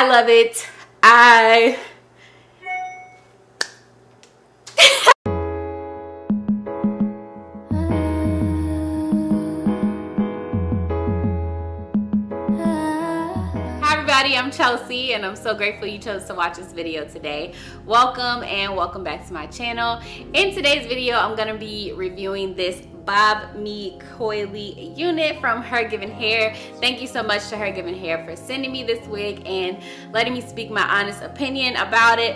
I love it. Hi everybody, I'm Chelsea and I'm so grateful you chose to watch this video today. Welcome and welcome back to my channel. In today's video, I'm gonna be reviewing this Bob Me Coily unit from Hergivenhair. Thank you so much to Hergivenhair for sending me this wig and letting me speak my honest opinion about it.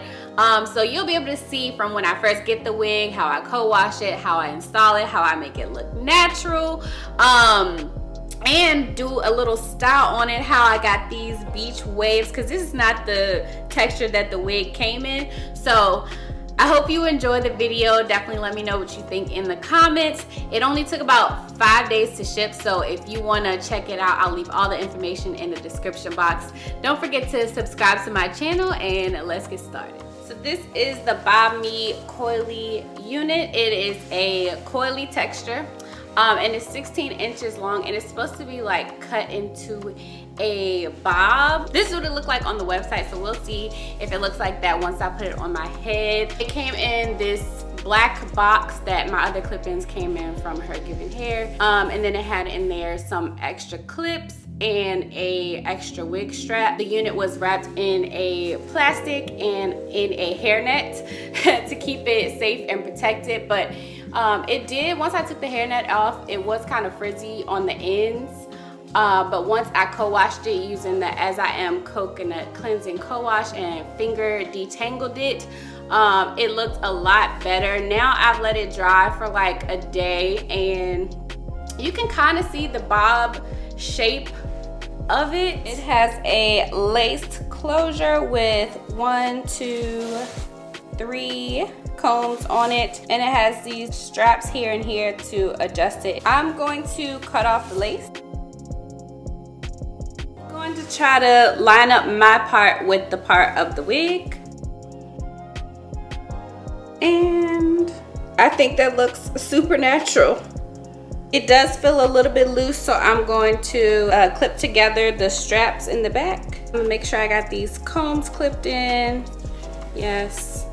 So you'll be able to see from when I first get the wig, how I co-wash it, how I install it, how I make it look natural, and do a little style on it, how I got these beach waves, because this is not the texture that the wig came in. So I hope you enjoy the video. Definitely let me know what you think in the comments. It only took about 5 days to ship, so if you want to check it out, I'll leave all the information in the description box. Don't forget to subscribe to my channel and let's get started. So this is the Bob Me Coily unit. It is a coily texture. And it's 16 inches long and it's supposed to be like cut into a bob. This is what it looked like on the website, so we'll see if it looks like that once I put it on my head. It came in this black box that my other clip-ins came in from Hergivenhair, and then it had in there some extra clips and a extra wig strap. The unit was wrapped in a plastic and in a hairnet to keep it safe and protected, but it did, once I took the hairnet off, it was kind of frizzy on the ends, but once I co-washed it using the As I Am Coconut Cleansing Co-Wash and finger detangled it, it looked a lot better. Now I've let it dry for like a day and you can kind of see the bob shape of it. It has a laced closure with 1, 2, 3 combs on it, and it has these straps here and here to adjust it. I'm going to cut off the lace. I'm going to try to line up my part with the part of the wig, and I think that looks super natural. It does feel a little bit loose, so I'm going to clip together the straps in the back. I'm gonna make sure I got these combs clipped in. Yes.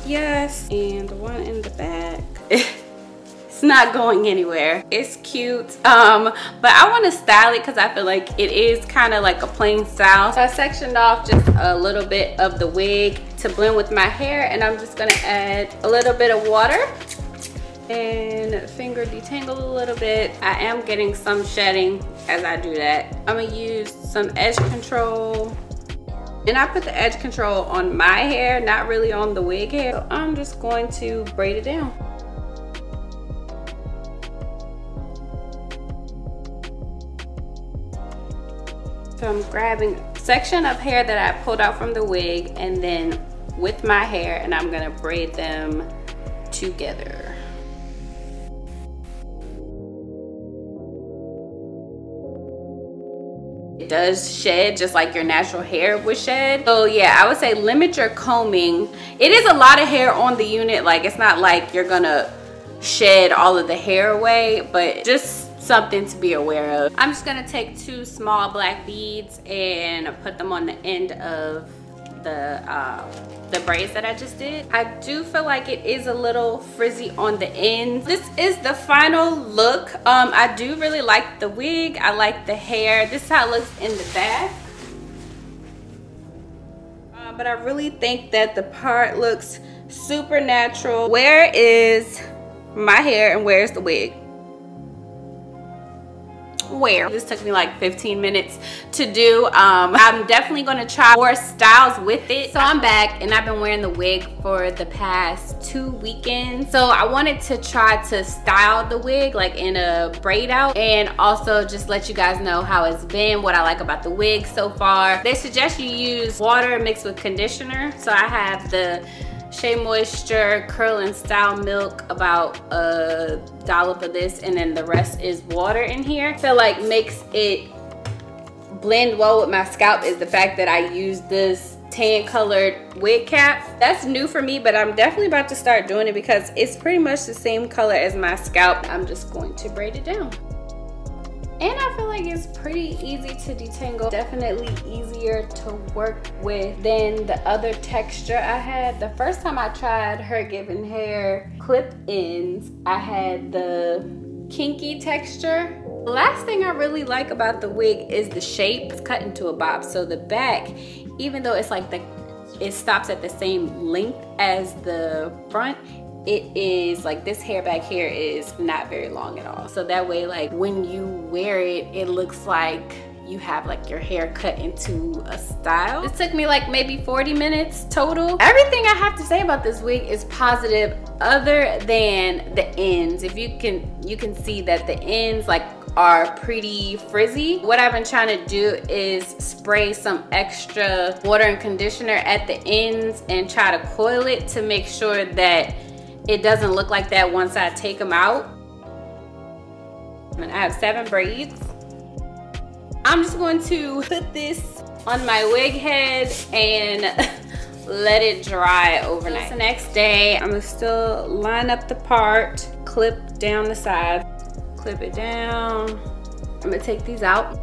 Yes, and the one in the back. It's not going anywhere. It's cute, but I want to style it because I feel like it is kind of like a plain style. So I sectioned off just a little bit of the wig to blend with my hair, and I'm just gonna add a little bit of water and finger detangle a little bit. I am getting some shedding as I do that. I'm gonna use some edge control. And I put the edge control on my hair, not really on the wig hair. So I'm just going to braid it down. So I'm grabbing a section of hair that I pulled out from the wig and then with my hair, and I'm gonna braid them together. It does shed just like your natural hair would shed. So yeah, I would say limit your combing. It is a lot of hair on the unit. Like, it's not like you're gonna shed all of the hair away, but just something to be aware of. I'm just gonna take 2 small black beads and put them on the end of the braids that I just did. I do feel like it is a little frizzy on the ends. This is the final look. I do really like the wig. I like the hair. This is how it looks in the back. But I really think that the part looks super natural. Where is my hair and where's the wig? Where? This took me like 15 minutes to do. I'm definitely going to try more styles with it. So I'm back and I've been wearing the wig for the past 2 weekends. So I wanted to try to style the wig like in a braid out, and also just let you guys know how it's been, what I like about the wig so far. They suggest you use water mixed with conditioner. So I have the Shea Moisture Curl and Style Milk, about a dollop of this, and then the rest is water in here. I feel like makes it blend well with my scalp is the fact that I use this tan colored wig cap. That's new for me, but I'm definitely about to start doing it because it's pretty much the same color as my scalp. I'm just going to braid it down. And I feel like it's pretty easy to detangle. Definitely easier to work with than the other texture I had. The first time I tried Hergivenhair clip-ins, I had the kinky texture. The last thing I really like about the wig is the shape. It's cut into a bob, so the back, even though it's like it stops at the same length as the front, it is like this hair back here is not very long at all. So that way, like when you wear it, it looks like you have like your hair cut into a style. It took me like maybe 40 minutes total. Everything I have to say about this wig is positive other than the ends. If you can see that the ends like are pretty frizzy. What I've been trying to do is spray some extra water and conditioner at the ends and try to coil it to make sure that it doesn't look like that once I take them out. And I have 7 braids. I'm just going to put this on my wig head and let it dry overnight. So the next day, I'm gonna still line up the part, clip down the side, clip it down. I'm gonna take these out.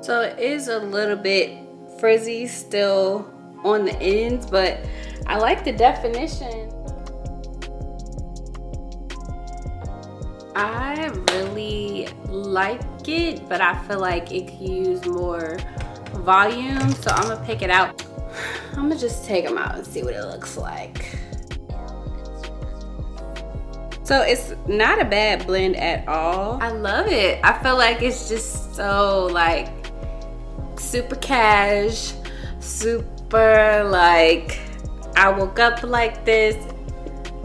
So it is a little bit frizzy still on the ends, but I like the definition. I really like it, but I feel like it could use more volume, so I'm gonna pick it out. I'm gonna just take them out and see what it looks like. So it's not a bad blend at all. I love it. I feel like it's just so like super cash, super like I woke up like this.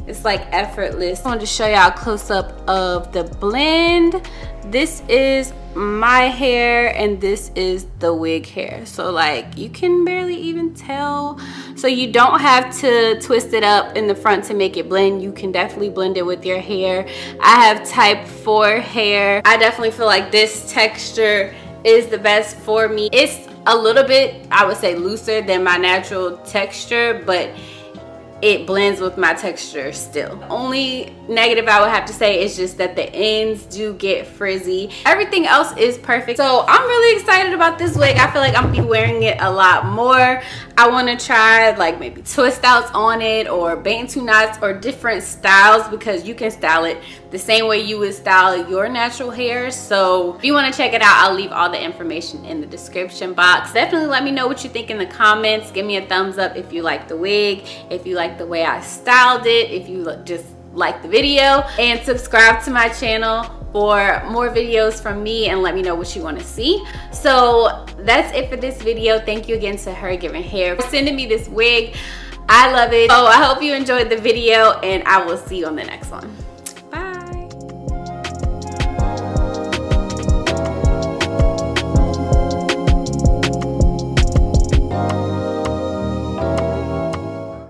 It's like effortless. I wanted to show y'all a close-up of the blend. This is my hair and this is the wig hair. So like you can barely even tell. So you don't have to twist it up in the front to make it blend. You can definitely blend it with your hair. I have type 4 hair. I definitely feel like this texture is the best for me. It's a little bit, I would say, looser than my natural texture, but it blends with my texture still. Only negative I would have to say is just that the ends do get frizzy. Everything else is perfect. So I'm really excited about this wig. I feel like I'm gonna be wearing it a lot more. I wanna try like maybe twist outs on it or bantu knots or different styles, because you can style it the same way you would style your natural hair. So if you wanna check it out, I'll leave all the information in the description box. Definitely let me know what you think in the comments. Give me a thumbs up if you like the wig, if you like the way I styled it, if you just like the video, and subscribe to my channel for more videos from me and let me know what you want to see. So that's it for this video. Thank you again to Hergivenhair for sending me this wig. I love it. So I hope you enjoyed the video and I will see you on the next one.